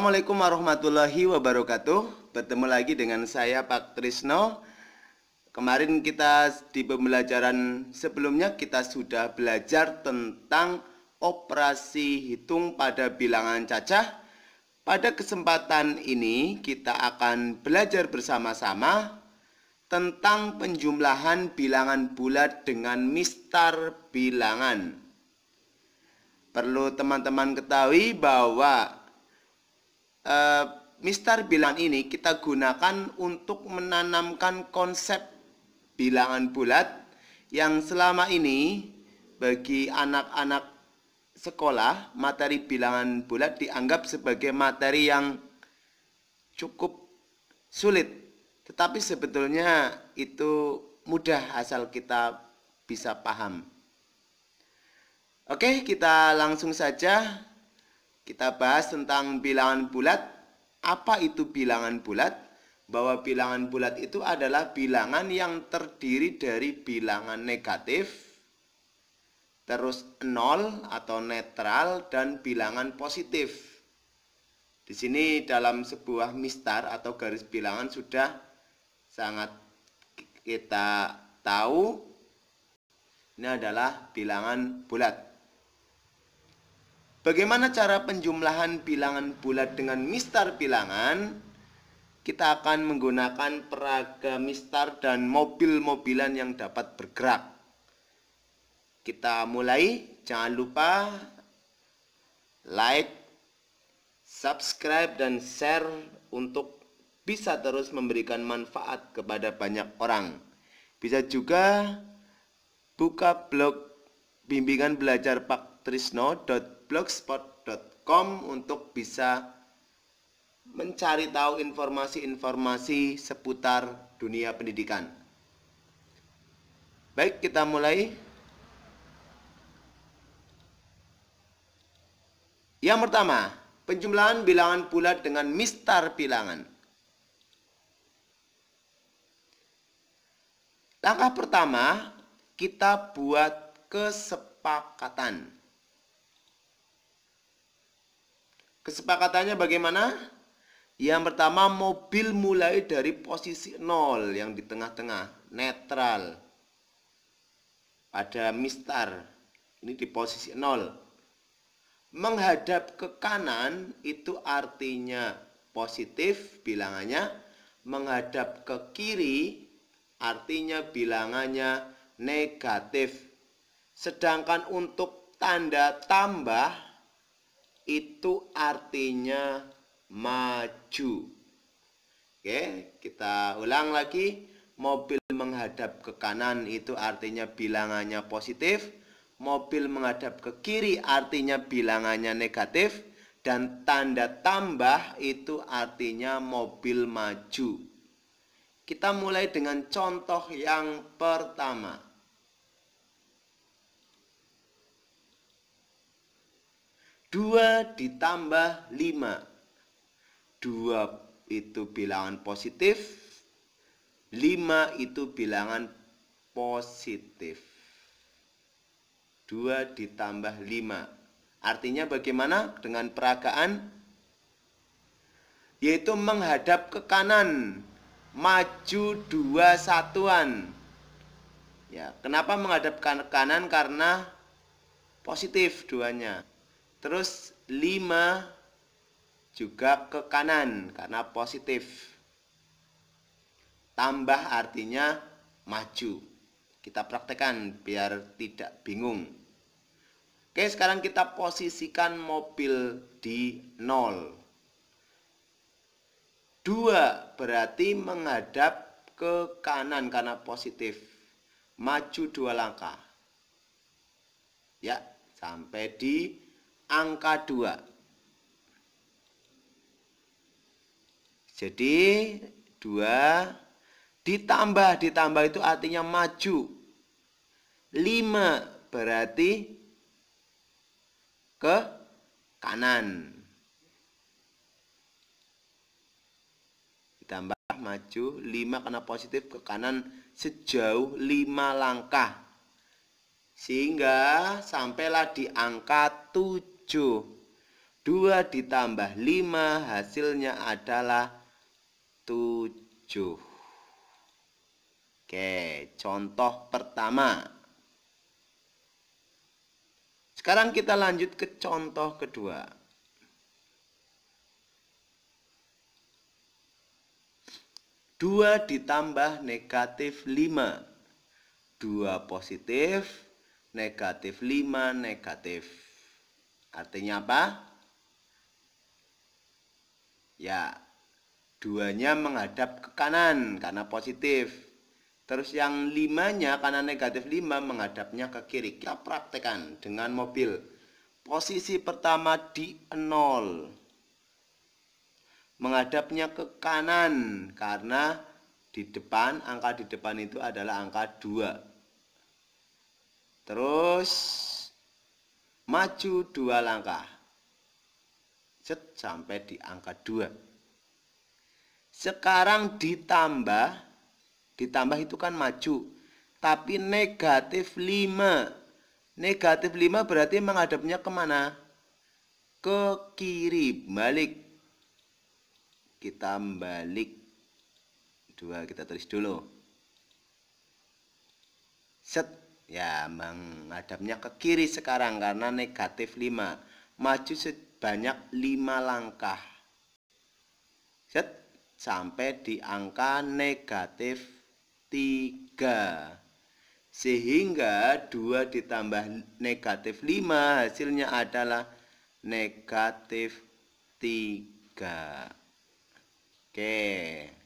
Assalamualaikum warahmatullahi wabarakatuh. Bertemu lagi dengan saya Pak Trisno. Kemarin kita di pembelajaran sebelumnya kita sudah belajar tentang operasi hitung pada bilangan cacah. Pada kesempatan ini kita akan belajar bersama-sama tentang penjumlahan bilangan bulat dengan mistar bilangan. Perlu teman-teman ketahui bahwa mistar bilangan ini kita gunakan untuk menanamkan konsep bilangan bulat yang selama ini bagi anak-anak sekolah materi bilangan bulat dianggap sebagai materi yang cukup sulit, tetapi sebetulnya itu mudah asal kita bisa paham. Oke, kita langsung saja. Kita bahas tentang bilangan bulat. Apa itu bilangan bulat? Bahwa bilangan bulat itu adalah bilangan yang terdiri dari bilangan negatif, terus nol atau netral, dan bilangan positif. Di sini dalam sebuah mistar atau garis bilangan sudah sangat kita tahu ini adalah bilangan bulat. Bagaimana cara penjumlahan bilangan bulat dengan mistar bilangan? Kita akan menggunakan peraga mistar dan mobil-mobilan yang dapat bergerak. Kita mulai. Jangan lupa like, subscribe, dan share untuk bisa terus memberikan manfaat kepada banyak orang. Bisa juga buka blog bimbingan belajar Pak Trisno.blogspot.com untuk bisa mencari tahu informasi-informasi seputar dunia pendidikan. Baik, kita mulai. Yang pertama, penjumlahan bilangan bulat dengan mistar bilangan. Langkah pertama, kita buat kesepakatan. Kesepakatannya bagaimana? Yang pertama, mobil mulai dari posisi 0 yang di tengah-tengah, netral. Pada mistar, ini di posisi 0. Menghadap ke kanan itu artinya positif bilangannya. Menghadap ke kiri artinya bilangannya negatif. Sedangkan untuk tanda tambah itu artinya maju. Oke, kita ulang lagi. Mobil menghadap ke kanan itu artinya bilangannya positif. Mobil menghadap ke kiri artinya bilangannya negatif. Dan tanda tambah itu artinya mobil maju. Kita mulai dengan contoh yang pertama. 2 ditambah 5. 2 itu bilangan positif. 5 itu bilangan positif. 2 ditambah 5. Artinya bagaimana dengan peragaan? Yaitu menghadap ke kanan. Maju 2 satuan. Ya, kenapa menghadap ke kanan? Karena positif 2-nya. Terus 5 juga ke kanan karena positif. Tambah artinya maju. Kita praktekkan biar tidak bingung. Oke, sekarang kita posisikan mobil di 0. 2 berarti menghadap ke kanan karena positif. Maju 2 langkah. Ya, sampai di angka 2. Jadi 2 ditambah itu artinya maju. 5 berarti ke kanan. Ditambah maju 5 karena positif ke kanan sejauh 5 langkah. Sehingga sampailah di angka 7. 2 ditambah 5 hasilnya adalah 7. Oke, contoh pertama. Sekarang kita lanjut ke contoh kedua. Dua ditambah negatif 5. 2 positif, negatif 5 negatif. Artinya apa? Ya, 2-nya menghadap ke kanan karena positif. Terus yang 5-nya karena negatif 5 menghadapnya ke kiri. Kita praktekkan dengan mobil. Posisi pertama di 0. Menghadapnya ke kanan karena di depan, angka di depan itu adalah angka 2. Terus maju 2 langkah. Sampai di angka 2. Sekarang ditambah itu kan maju. Tapi negatif 5. Negatif 5 berarti menghadapnya kemana? Ke kiri, balik. Kita balik 2, kita tulis dulu. Ya, menghadapnya ke kiri sekarang karena negatif 5. Maju sebanyak 5 langkah. Sampai di angka negatif 3. Sehingga 2 ditambah negatif 5 hasilnya adalah negatif 3. Oke,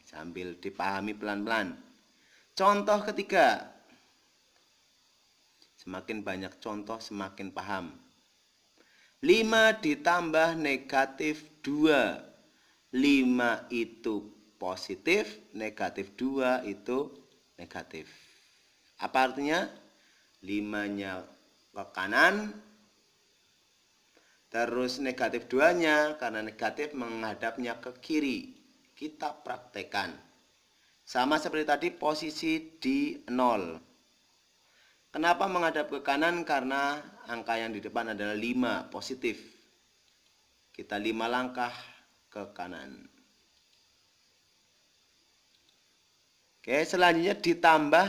sambil dipahami pelan-pelan. Contoh ketiga. Semakin banyak contoh, semakin paham. 5 ditambah negatif 2. 5 itu positif, negatif 2 itu negatif. Apa artinya? 5-nya ke kanan, terus negatif 2-nya karena negatif menghadapnya ke kiri. Kita praktekkan. Sama seperti tadi, posisi di 0. Kenapa menghadap ke kanan? Karena angka yang di depan adalah 5, positif. Kita 5 langkah ke kanan. Oke, selanjutnya ditambah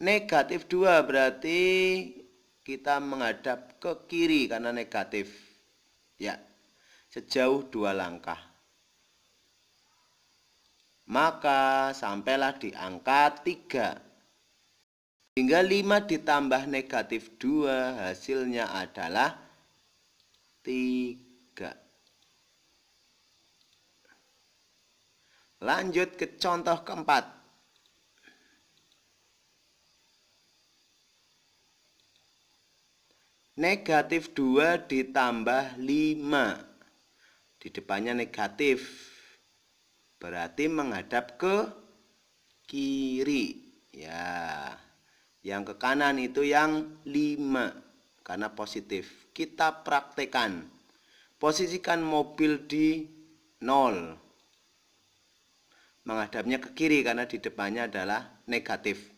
negatif 2. Berarti kita menghadap ke kiri karena negatif. Ya, sejauh 2 langkah. Maka sampailah di angka 3. Hingga 5 ditambah negatif 2 hasilnya adalah 3. Lanjut ke contoh keempat. Negatif 2 ditambah 5. Di depannya negatif. Berarti menghadap ke kiri. Ya, yang ke kanan itu yang 5 karena positif. Kita praktekkan. Posisikan mobil di 0. Menghadapnya ke kiri karena di depannya adalah negatif.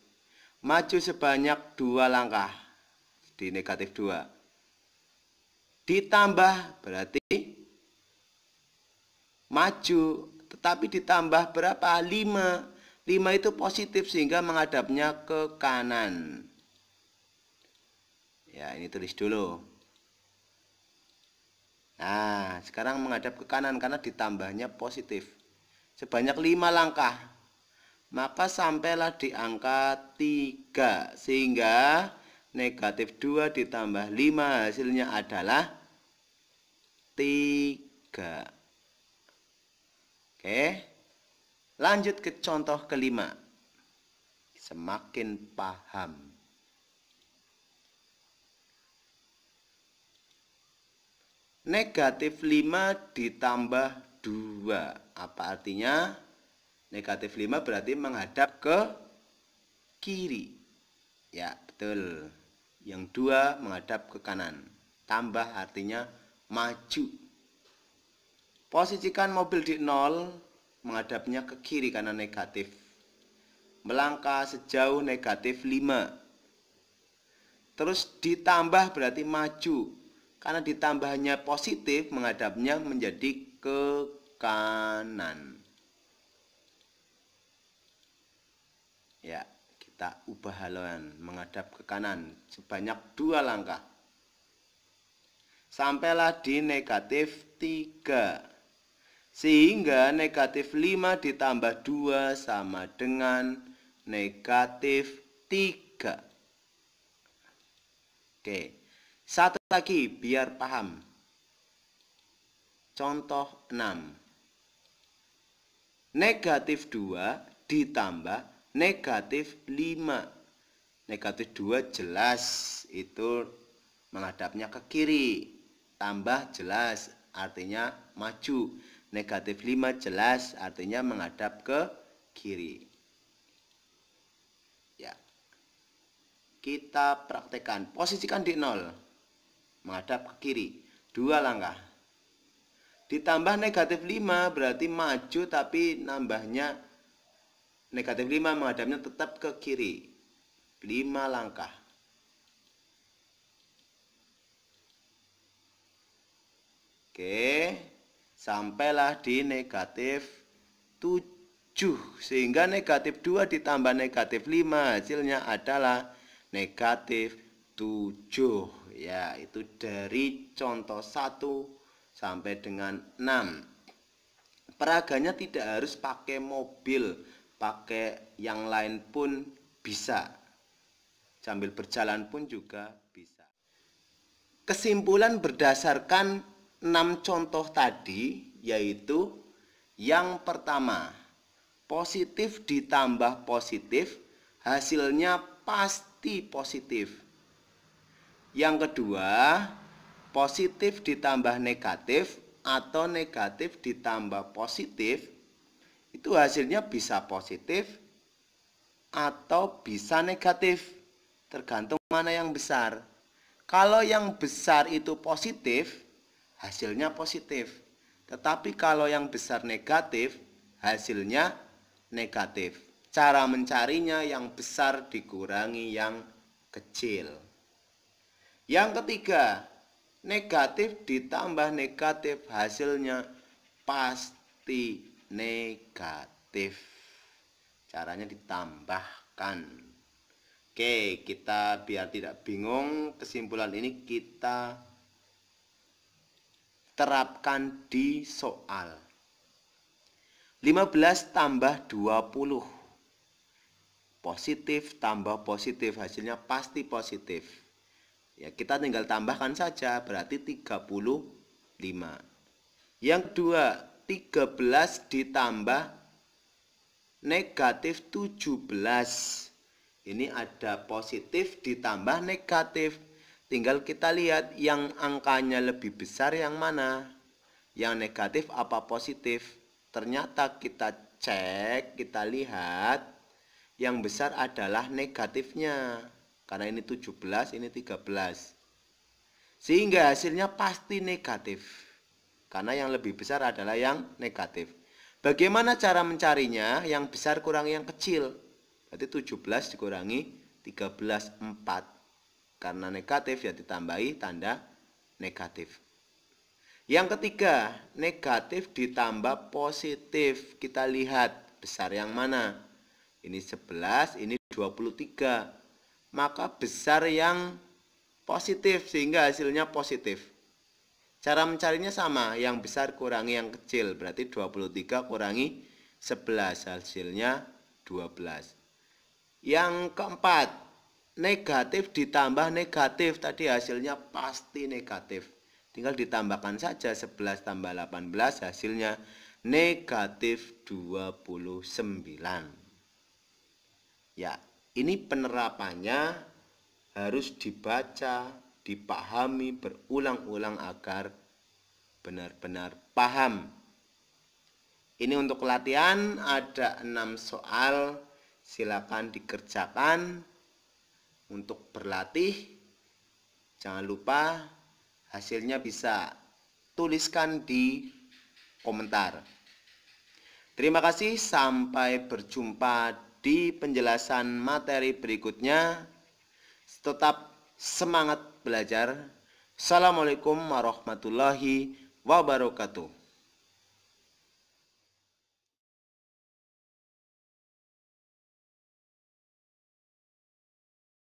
Maju sebanyak 2 langkah di negatif 2. Ditambah berarti maju, tetapi ditambah berapa? 5. 5 itu positif sehingga menghadapnya ke kanan. Ya, ini tulis dulu. Nah, sekarang menghadap ke kanan karena ditambahnya positif. Sebanyak 5 langkah. Maka sampailah di angka 3. Sehingga negatif 2 ditambah 5 hasilnya adalah 3. Oke. Lanjut ke contoh kelima. Semakin paham. Negatif 5 ditambah 2. Apa artinya? Negatif 5 berarti menghadap ke kiri. Ya, betul. Yang 2 menghadap ke kanan. Tambah artinya maju. Posisikan mobil di 0, menghadapnya ke kiri karena negatif. Melangkah sejauh negatif 5. Terus ditambah berarti maju. Karena ditambahnya positif, menghadapnya menjadi ke kanan. Ya, kita ubah haluan menghadap ke kanan sebanyak 2 langkah. Sampailah di negatif 3. Sehingga negatif 5 ditambah 2 sama dengan negatif 3. Oke, satu lagi biar paham. Contoh 6. Negatif 2 ditambah negatif 5. Negatif 2 jelas itu menghadapnya ke kiri. Tambah jelas artinya maju. Negatif 5 jelas artinya menghadap ke kiri. Ya. Kita praktekkan. Posisikan di 0. Menghadap ke kiri. 2 langkah. Ditambah negatif 5 berarti maju tapi nambahnya negatif 5 menghadapnya tetap ke kiri. 5 langkah. Oke, sampailah di negatif 7. Sehingga negatif 2 ditambah negatif 5 hasilnya adalah negatif 7. Ya, itu dari contoh 1 sampai dengan 6. Peraganya tidak harus pakai mobil, pakai yang lain pun bisa. Sambil berjalan pun juga bisa. Kesimpulan berdasarkan 6 contoh tadi yaitu yang pertama, positif ditambah positif hasilnya pasti positif. Yang kedua, positif ditambah negatif atau negatif ditambah positif itu hasilnya bisa positif atau bisa negatif, tergantung mana yang besar. Kalau yang besar itu positif, hasilnya positif. Tetapi kalau yang besar negatif, hasilnya negatif. Cara mencarinya yang besar dikurangi yang kecil. Yang ketiga, negatif ditambah negatif hasilnya pasti negatif. Caranya ditambahkan. Oke, kita biar tidak bingung, kesimpulan ini kita terapkan di soal. 15 tambah 20. Positif tambah positif, hasilnya pasti positif. Ya, kita tinggal tambahkan saja, berarti 35. Yang kedua, 13 ditambah negatif 17. Ini ada positif ditambah negatif. Tinggal kita lihat yang angkanya lebih besar yang mana. Yang negatif apa positif. Ternyata kita cek, kita lihat yang besar adalah negatifnya. Karena ini 17, ini 13. Sehingga hasilnya pasti negatif. Karena yang lebih besar adalah yang negatif. Bagaimana cara mencarinya? Yang besar kurangi yang kecil. Berarti 17 dikurangi 13, 4. Karena negatif ya ditambahi tanda negatif. Yang ketiga, negatif ditambah positif. Kita lihat besar yang mana. Ini 11, ini 23. Maka besar yang positif sehingga hasilnya positif. Cara mencarinya sama, yang besar kurangi yang kecil. Berarti 23 kurangi 11, hasilnya 12. Yang keempat, negatif ditambah negatif, tadi hasilnya pasti negatif. Tinggal ditambahkan saja 11 tambah 18, hasilnya negatif 29. Ya, ini penerapannya harus dibaca, dipahami berulang-ulang agar benar-benar paham. Ini untuk latihan, ada 6 soal, silakan dikerjakan. Untuk berlatih, jangan lupa hasilnya bisa tuliskan di komentar. Terima kasih, sampai berjumpa di penjelasan materi berikutnya. Tetap semangat belajar. Assalamualaikum warahmatullahi wabarakatuh.